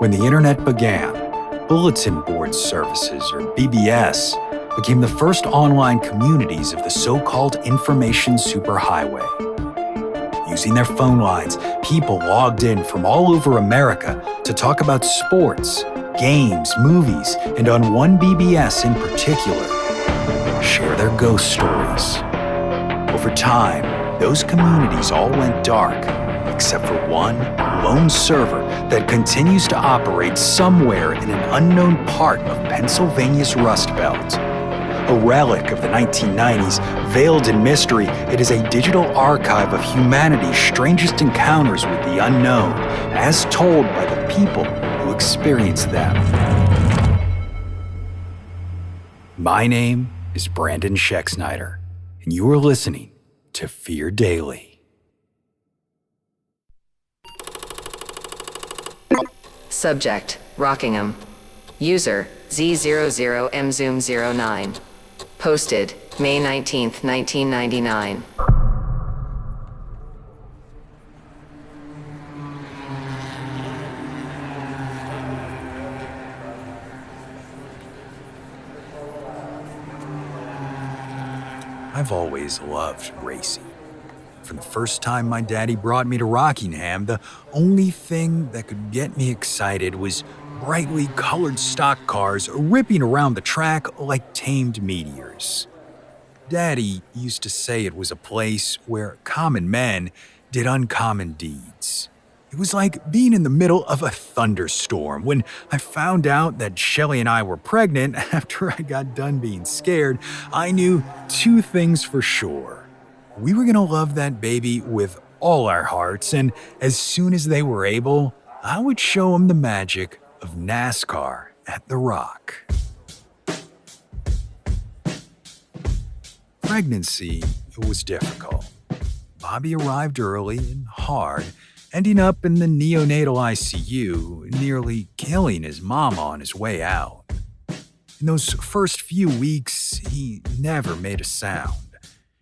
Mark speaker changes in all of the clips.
Speaker 1: When the internet began, bulletin board services, or BBS, became the first online communities of the so-called information superhighway. Using their phone lines, people logged in from all over America to talk about sports, games, movies, and on one BBS in particular, share their ghost stories. Over time, those communities all went dark, except for one lone server that continues to operate somewhere in an unknown part of Pennsylvania's Rust Belt. A relic of the 1990s, veiled in mystery, it is a digital archive of humanity's strangest encounters with the unknown, as told by the people who experienced them. My name is Brandon Schexnayder, and you are listening to Fear Daily.
Speaker 2: Subject, Rockingham. User, Z00MZoom09. Posted, May 19th, 1999.
Speaker 1: I've always loved racing. From the first time my daddy brought me to Rockingham, the only thing that could get me excited was brightly colored stock cars ripping around the track like tamed meteors. Daddy used to say it was a place where common men did uncommon deeds. It was like being in the middle of a thunderstorm. When I found out that Shelly and I were pregnant after I got done being scared, I knew two things for sure. We were gonna love that baby with all our hearts, and as soon as they were able, I would show them the magic of NASCAR at the Rock. Pregnancy was difficult. Bobby arrived early and hard, ending up in the neonatal ICU, nearly killing his mama on his way out. In those first few weeks, he never made a sound.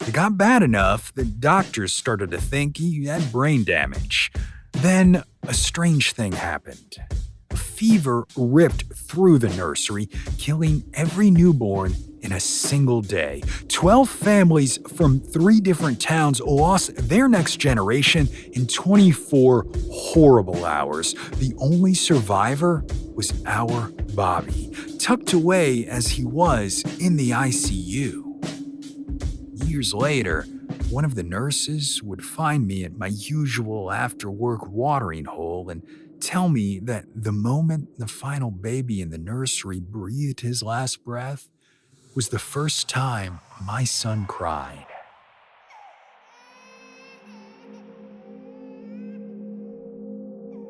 Speaker 1: It got bad enough that doctors started to think he had brain damage. Then a strange thing happened. A fever ripped through the nursery, killing every newborn in a single day. 12 families from 3 different towns lost their next generation in 24 horrible hours. The only survivor was our Bobby, tucked away as he was in the ICU. Years later, one of the nurses would find me at my usual after-work watering hole and tell me that the moment the final baby in the nursery breathed his last breath was the first time my son cried.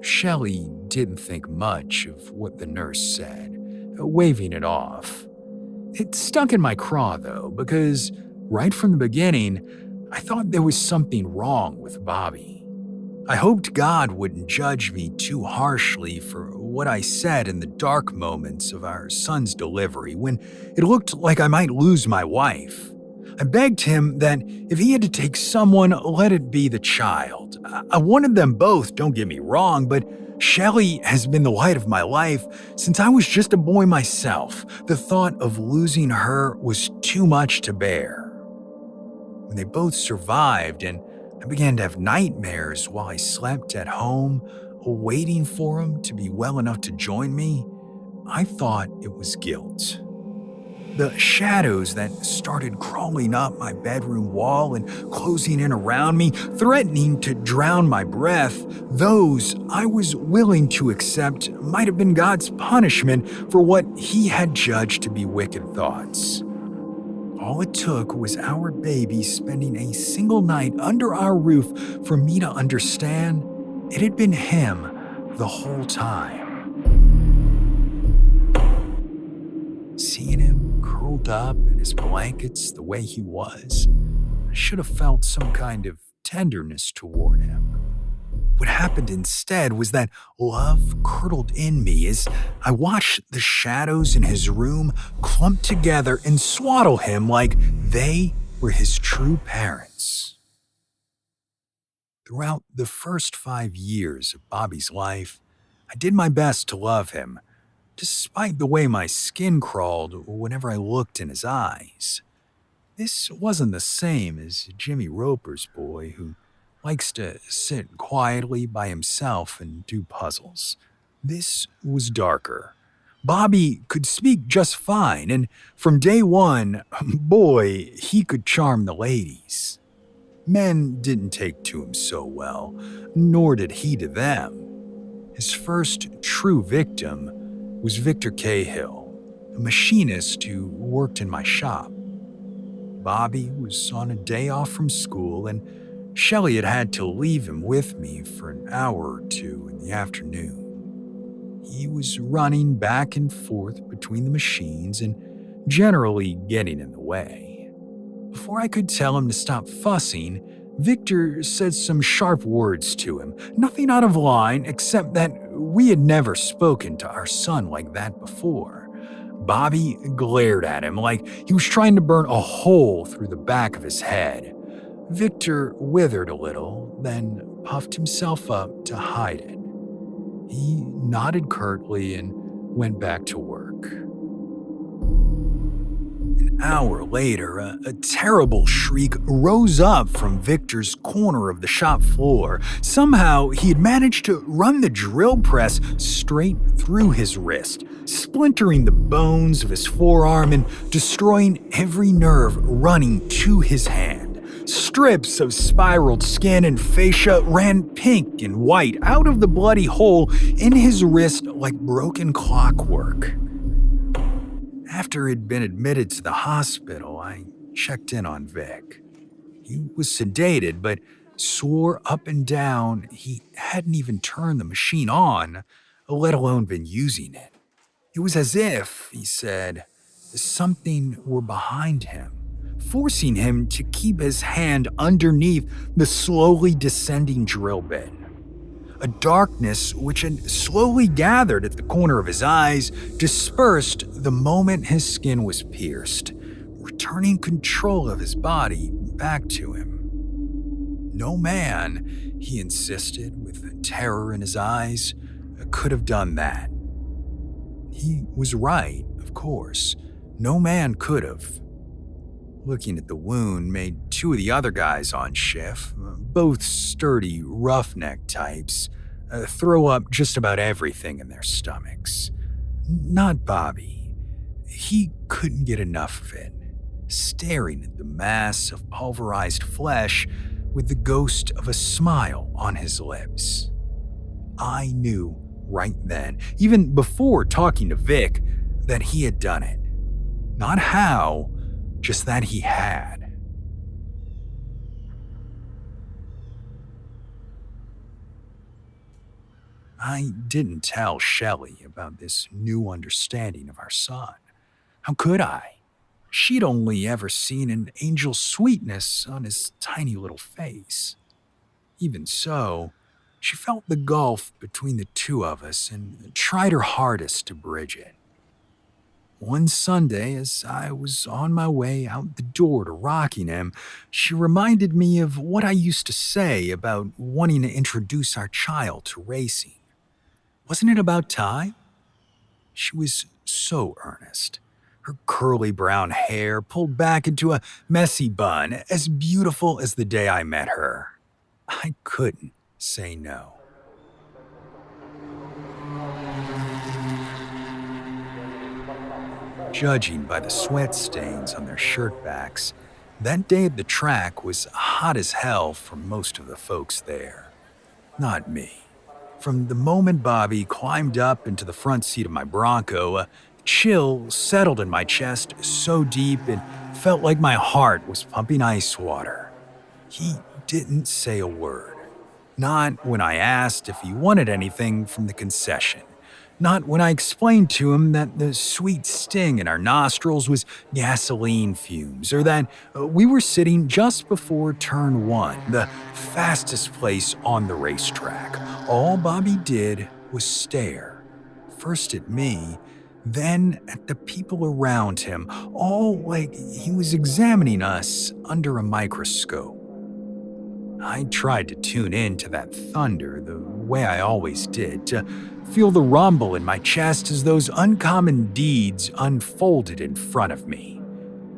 Speaker 1: Shelly didn't think much of what the nurse said, waving it off. It stuck in my craw, though, because right from the beginning, I thought there was something wrong with Bobby. I hoped God wouldn't judge me too harshly for what I said in the dark moments of our son's delivery when it looked like I might lose my wife. I begged him that if he had to take someone, let it be the child. I wanted them both, don't get me wrong, but Shelly has been the light of my life since I was just a boy myself. The thought of losing her was too much to bear. When they both survived and I began to have nightmares while I slept at home, waiting for him to be well enough to join me, I thought it was guilt. The shadows that started crawling up my bedroom wall and closing in around me, threatening to drown my breath, those I was willing to accept might have been God's punishment for what he had judged to be wicked thoughts. All it took was our baby spending a single night under our roof for me to understand it had been him the whole time. Seeing him curled up in his blankets the way he was, I should have felt some kind of tenderness toward him. What happened instead was that love curdled in me as I watched the shadows in his room clump together and swaddle him like they were his true parents. Throughout the first 5 years of Bobby's life, I did my best to love him, despite the way my skin crawled whenever I looked in his eyes. This wasn't the same as Jimmy Roper's boy, who likes to sit quietly by himself and do puzzles. This was darker. Bobby could speak just fine, and from day one, boy, he could charm the ladies. Men didn't take to him so well, nor did he to them. His first true victim was Victor Cahill, a machinist who worked in my shop. Bobby was on a day off from school, and Shelley had to leave him with me for an hour or two in the afternoon. He was running back and forth between the machines and generally getting in the way. Before I could tell him to stop fussing, Victor said some sharp words to him, nothing out of line except that we had never spoken to our son like that before. Bobby glared at him like he was trying to burn a hole through the back of his head. Victor withered a little, then puffed himself up to hide it. He nodded curtly and went back to work. An hour later, a terrible shriek rose up from Victor's corner of the shop floor. Somehow, he had managed to run the drill press straight through his wrist, splintering the bones of his forearm and destroying every nerve running to his hand. Strips of spiraled skin and fascia ran pink and white out of the bloody hole in his wrist like broken clockwork. After he'd been admitted to the hospital, I checked in on Vic. He was sedated, but swore up and down he hadn't even turned the machine on, let alone been using it. It was as if, he said, something were behind him, forcing him to keep his hand underneath the slowly descending drill bit. A darkness which had slowly gathered at the corner of his eyes dispersed the moment his skin was pierced, returning control of his body back to him. No man, he insisted with terror in his eyes, could have done that. He was right, of course. No man could have. Looking at the wound made two of the other guys on shift, both sturdy, roughneck types, throw up just about everything in their stomachs. Not Bobby. He couldn't get enough of it, staring at the mass of pulverized flesh with the ghost of a smile on his lips. I knew right then, even before talking to Vic, that he had done it. Not how, just that he had. I didn't tell Shelley about this new understanding of our son. How could I? She'd only ever seen an angel's sweetness on his tiny little face. Even so, she felt the gulf between the two of us and tried her hardest to bridge it. One Sunday, as I was on my way out the door to Rockingham, she reminded me of what I used to say about wanting to introduce our child to racing. Wasn't it about time? She was so earnest. Her curly brown hair pulled back into a messy bun, as beautiful as the day I met her. I couldn't say no. Judging by the sweat stains on their shirt backs, that day at the track was hot as hell for most of the folks there. Not me. From the moment Bobby climbed up into the front seat of my Bronco, a chill settled in my chest so deep it felt like my heart was pumping ice water. He didn't say a word. Not when I asked if he wanted anything from the concession. Not when I explained to him that the sweet sting in our nostrils was gasoline fumes, or that we were sitting just before turn one, the fastest place on the racetrack. All Bobby did was stare, first at me, then at the people around him, all like he was examining us under a microscope. I tried to tune in to that thunder the way I always did, to feel the rumble in my chest as those uncommon deeds unfolded in front of me.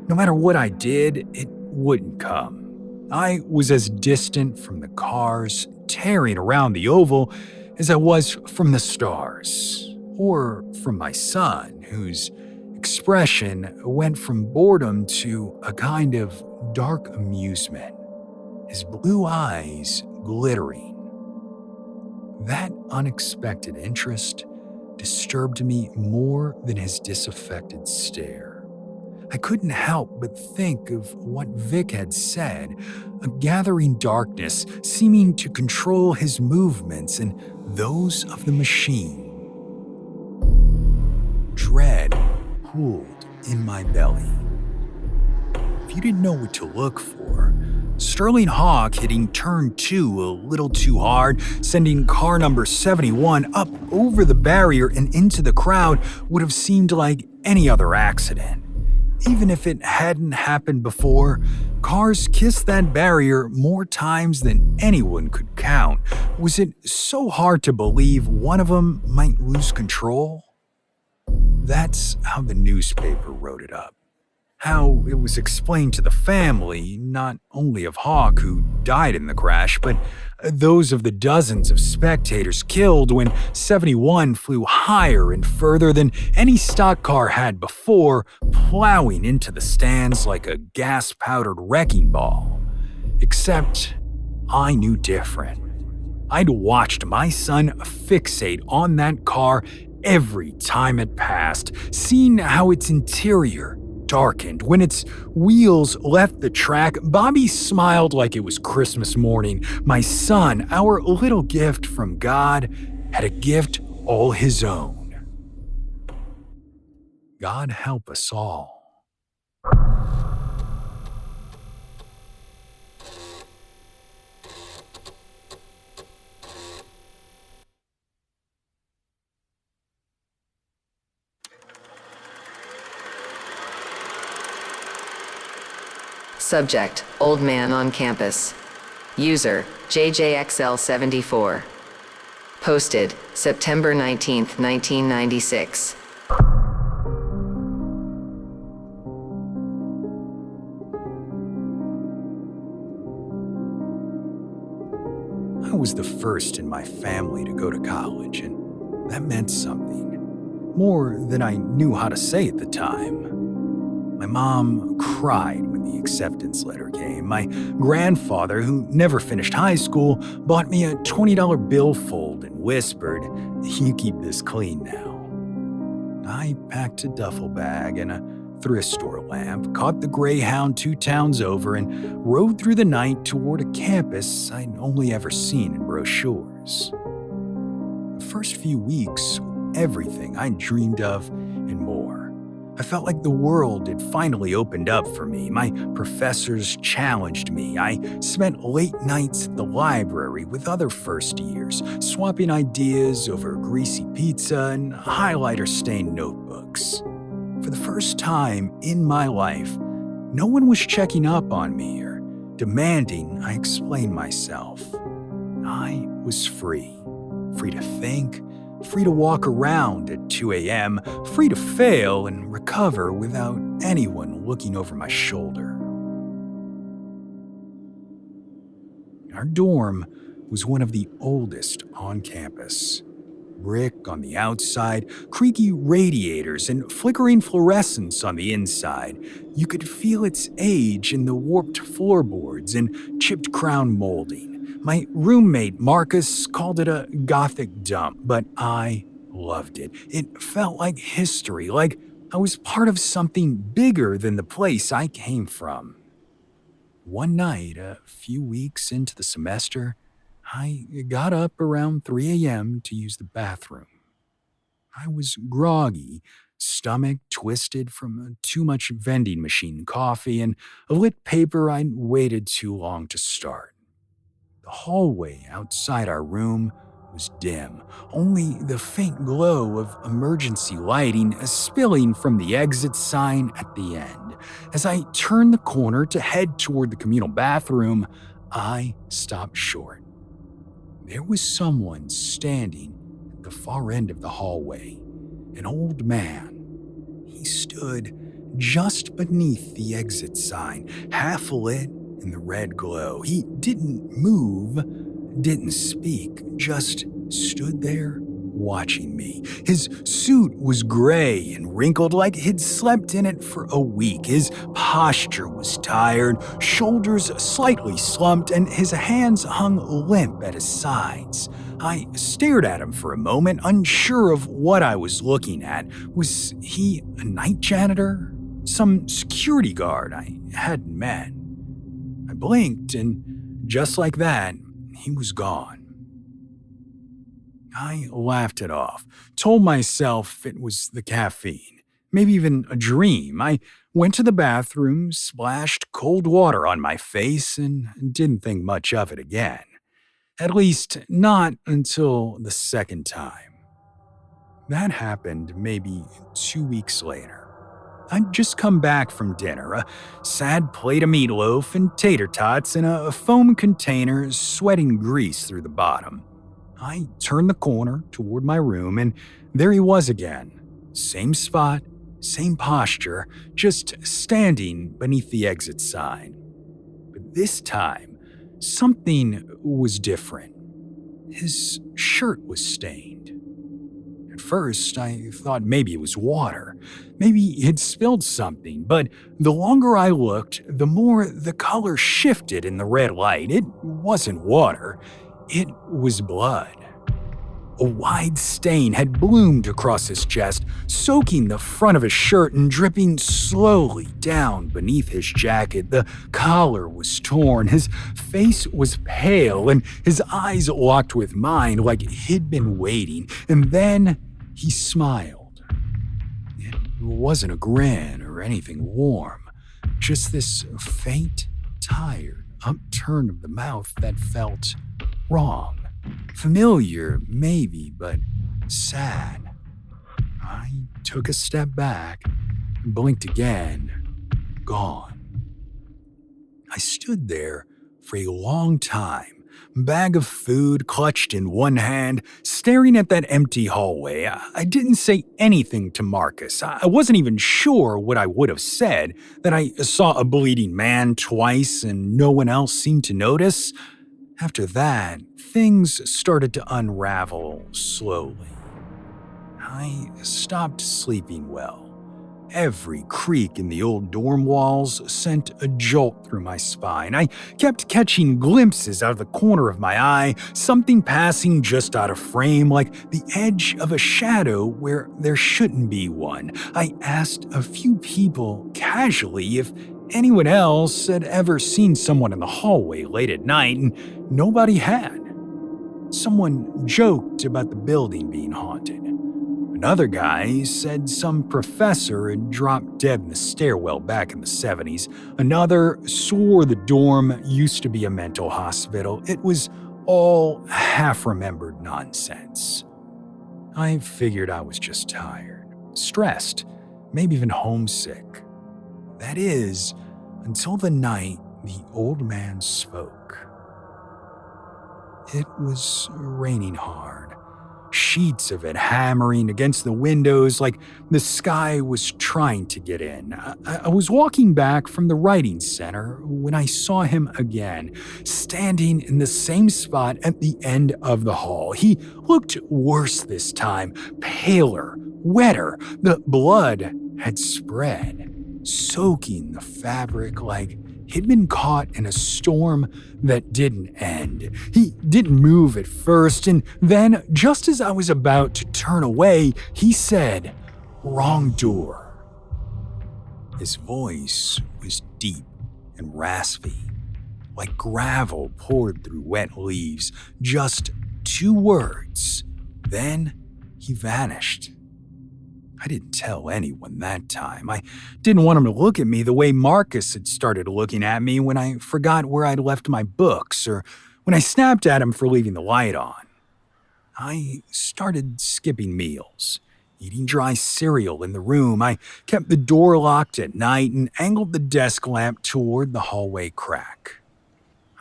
Speaker 1: No matter what I did, it wouldn't come. I was as distant from the cars tearing around the oval as I was from the stars, or from my son, whose expression went from boredom to a kind of dark amusement, his blue eyes glittering. That unexpected interest disturbed me more than his disaffected stare. I couldn't help but think of what Vic had said, a gathering darkness seeming to control his movements and those of the machine. Dread pooled in my belly. If you didn't know what to look for, Sterling Hawk hitting turn 2 a little too hard, sending car number 71 up over the barrier and into the crowd would have seemed like any other accident. Even if it hadn't happened before, cars kissed that barrier more times than anyone could count. Was it so hard to believe one of them might lose control? That's how the newspaper wrote it up. How it was explained to the family, not only of Hawk, who died in the crash, but those of the dozens of spectators killed when 71 flew higher and further than any stock car had before, plowing into the stands like a gas-powdered wrecking ball. Except I knew different. I'd watched my son fixate on that car every time it passed, seeing how its interior darkened. When its wheels left the track, Bobby smiled like it was Christmas morning. My son, our little gift from God, had a gift all his own. God help us all.
Speaker 2: Subject, old man on campus. User, JJXL74. Posted, September 19th, 1996.
Speaker 1: I was the first in my family to go to college, and that meant something. More than I knew how to say at the time. My mom cried when the acceptance letter came. My grandfather, who never finished high school, bought me a $20 billfold and whispered, "You keep this clean now." I packed a duffel bag and a thrift store lamp, caught the Greyhound 2 towns over, and rode through the night toward a campus I'd only ever seen in brochures. The first few weeks, everything I dreamed of and more. I felt like the world had finally opened up for me. My professors challenged me. I spent late nights at the library with other first years, swapping ideas over greasy pizza and highlighter-stained notebooks. For the first time in my life, no one was checking up on me or demanding I explain myself. I was free. Free to think, free to walk around at 2 a.m., free to fail and recover without anyone looking over my shoulder. Our dorm was one of the oldest on campus. Brick on the outside, creaky radiators, and flickering fluorescence on the inside. You could feel its age in the warped floorboards and chipped crown molding. My roommate, Marcus, called it a gothic dump, but I loved it. It felt like history, like I was part of something bigger than the place I came from. One night, a few weeks into the semester, I got up around 3 a.m. to use the bathroom. I was groggy, stomach twisted from too much vending machine coffee and a lit paper I'd waited too long to start. The hallway outside our room was dim, only the faint glow of emergency lighting spilling from the exit sign at the end. As I turned the corner to head toward the communal bathroom, I stopped short. There was someone standing at the far end of the hallway, an old man. He stood just beneath the exit sign, half lit in the red glow. He didn't move, didn't speak, just stood there watching me. His suit was gray and wrinkled like he'd slept in it for a week. His posture was tired, shoulders slightly slumped, and his hands hung limp at his sides. I stared at him for a moment, unsure of what I was looking at. Was he a night janitor? Some security guard I hadn't met? I blinked, and just like that, he was gone. I laughed it off, told myself it was the caffeine, maybe even a dream. I went to the bathroom, splashed cold water on my face, and didn't think much of it again. At least, not until the second time. That happened maybe 2 weeks later. I'd just come back from dinner, a sad plate of meatloaf and tater tots in a foam container sweating grease through the bottom. I turned the corner toward my room, and there he was again. Same spot, same posture, just standing beneath the exit sign. But this time, something was different. His shirt was stained. At first, I thought maybe it was water. Maybe he'd spilled something, but the longer I looked, the more the color shifted in the red light. It wasn't water. It was blood. A wide stain had bloomed across his chest, soaking the front of his shirt and dripping slowly down beneath his jacket. The collar was torn, his face was pale, and his eyes locked with mine like he'd been waiting. And then he smiled. It wasn't a grin or anything warm, just this faint, tired upturn of the mouth that felt wrong. Familiar, maybe, but sad. I took a step back, blinked again, gone. I stood there for a long time, bag of food clutched in one hand, staring at that empty hallway. I didn't say anything to Marcus. I wasn't even sure what I would have said, that I saw a bleeding man twice and no one else seemed to notice. After that, things started to unravel slowly. I stopped sleeping well. Every creak in the old dorm walls sent a jolt through my spine. I kept catching glimpses out of the corner of my eye, something passing just out of frame, like the edge of a shadow where there shouldn't be one. I asked a few people casually if anyone else had ever seen someone in the hallway late at night, and nobody had. Someone joked about the building being haunted. Another guy said some professor had dropped dead in the stairwell back in the 70s. Another swore the dorm used to be a mental hospital. It was all half-remembered nonsense. I figured I was just tired, stressed, maybe even homesick. That is, until the night the old man spoke. It was raining hard, sheets of it hammering against the windows like the sky was trying to get in. I was walking back from the writing center when I saw him again, standing in the same spot at the end of the hall. He looked worse this time, paler, wetter. The blood had spread, soaking the fabric like he'd been caught in a storm that didn't end. He didn't move at first, and then, just as I was about to turn away, he said, "Wrong door." His voice was deep and raspy, like gravel poured through wet leaves. Just 2 words. Then he vanished. I didn't tell anyone that time. I didn't want him to look at me the way Marcus had started looking at me when I forgot where I'd left my books or when I snapped at him for leaving the light on. I started skipping meals, eating dry cereal in the room. I kept the door locked at night and angled the desk lamp toward the hallway crack.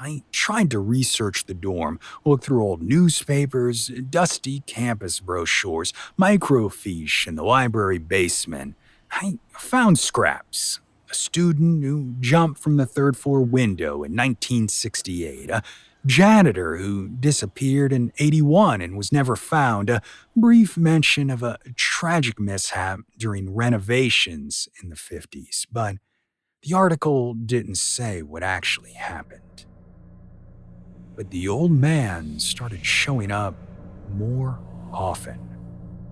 Speaker 1: I tried to research the dorm, look through old newspapers, dusty campus brochures, microfiche in the library basement. I found scraps. A student who jumped from the third floor window in 1968, a janitor who disappeared in 81 and was never found, a brief mention of a tragic mishap during renovations in the 50s, but the article didn't say what actually happened. But the old man started showing up more often.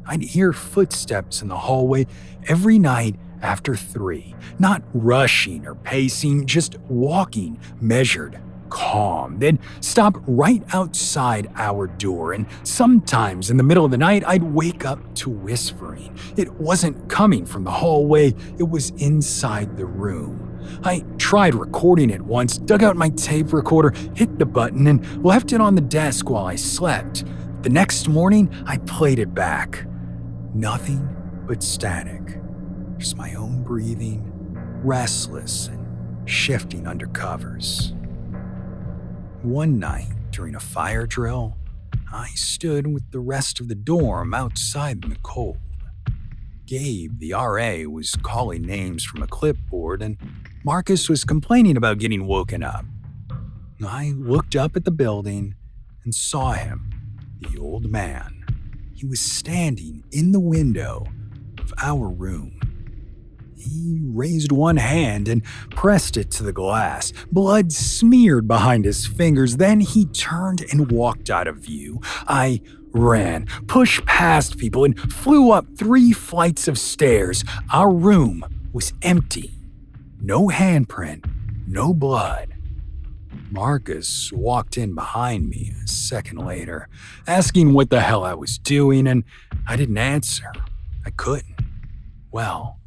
Speaker 1: I'd hear footsteps in the hallway every night after 3, not rushing or pacing, just walking, measured, calm. They'd stop right outside our door, and sometimes in the middle of the night, I'd wake up to whispering. It wasn't coming from the hallway, it was inside the room. I tried recording it once, dug out my tape recorder, hit the button, and left it on the desk while I slept. The next morning, I played it back. Nothing but static. Just my own breathing, restless and shifting under covers. One night, during a fire drill, I stood with the rest of the dorm outside in the cold. Gabe, the RA, was calling names from a clipboard, and Marcus was complaining about getting woken up. I looked up at the building and saw him, the old man. He was standing in the window of our room. He raised one hand and pressed it to the glass. Blood smeared behind his fingers. Then he turned and walked out of view. I ran, pushed past people, and flew up 3 flights of stairs. Our room was empty. No handprint, no blood. Marcus walked in behind me a second later, asking what the hell I was doing, and I didn't answer. I couldn't. Well,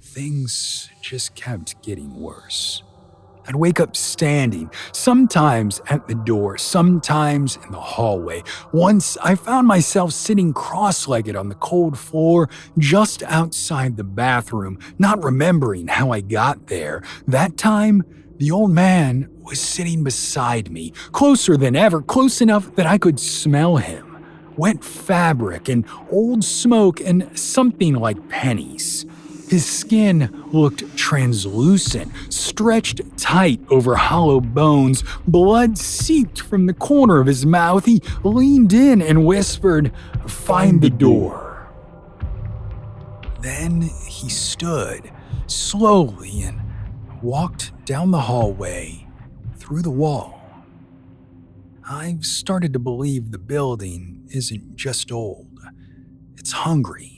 Speaker 1: things just kept getting worse. I'd wake up standing, sometimes at the door, sometimes in the hallway. Once I found myself sitting cross-legged on the cold floor just outside the bathroom, not remembering how I got there. That time, the old man was sitting beside me, closer than ever, close enough that I could smell him. Wet fabric and old smoke and something like pennies. His skin looked translucent, stretched tight over hollow bones. Blood seeped from the corner of his mouth. He leaned in and whispered, "Find the door." Then he stood slowly and walked down the hallway, through the wall. I've started to believe the building isn't just old, it's hungry.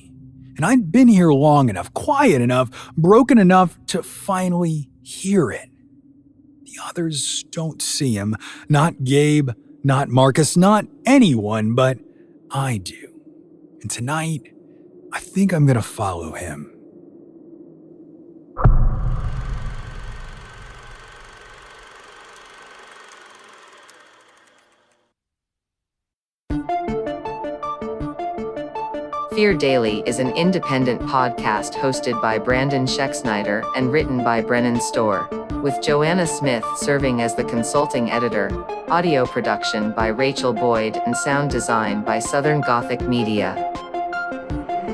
Speaker 1: And I'd been here long enough, quiet enough, broken enough to finally hear it. The others don't see him. Not Gabe, not Marcus, not anyone, but I do. And tonight, I think I'm gonna follow him.
Speaker 2: Fear Daily is an independent podcast hosted by Brandon Schexnayder and written by Brennan Storr, with Joanna Smith serving as the consulting editor, audio production by Rachel Boyd, and sound design by Southern Gothic Media.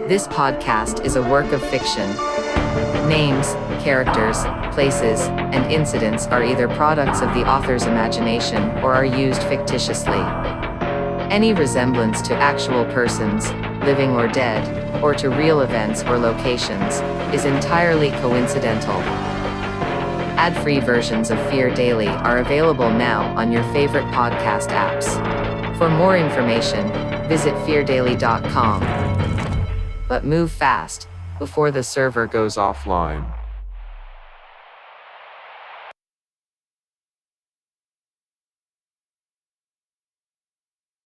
Speaker 2: This podcast is a work of fiction. Names, characters, places, and incidents are either products of the author's imagination or are used fictitiously. Any resemblance to actual persons, living or dead, or to real events or locations, is entirely coincidental. Ad-free versions of Fear Daily are available now on your favorite podcast apps. For more information, visit feardaily.com. But move fast, before the server goes offline.